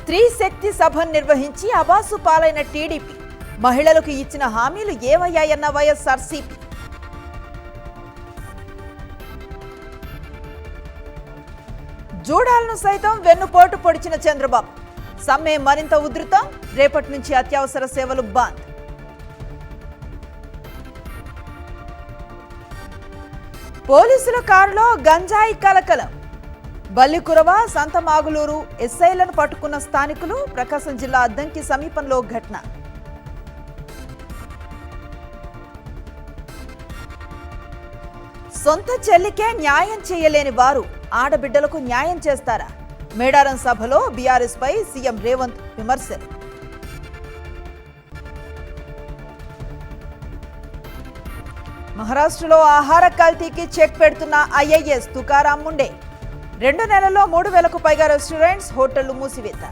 స్త్రీ శక్తి సభను నిర్వహించి అబాసు పాలైన టీడీపీ మహిళలకు ఇచ్చిన హామీలు ఏమయ్యాయన్న వైఎస్ఆర్సీపీ. జూడాలను సైతం వెన్నుపోటు పొడిచిన చంద్రబాబు. సమ్మె మరింత ఉధృతం, రేపటి నుంచి అత్యవసర సేవలు బంద్. పోలీసుల కారులో గంజాయి కలకలం. బల్లికురవ, సంతమాగులూరు ఎస్ఐలను పట్టుకున్న స్థానికులు. ప్రకాశం జిల్లా అద్దంకి సమీపంలో ఘటన. సొంత చెల్లికే న్యాయం చేయలేని వారు ఆడబిడ్డలకు న్యాయం చేస్తారా? మేడారం సభలో బీఆర్ఎస్ పై సీఎం రేవంత్ విమర్శలు. మహారాష్ట్రలో ఆహార కల్తీకి చెక్ పెడుతున్న ఐఏఎస్ తుకారాం ముండే. 2 నెలల్లో 3000కు పైగా రెస్టారెంట్స్, హోటళ్లు మూసివేత.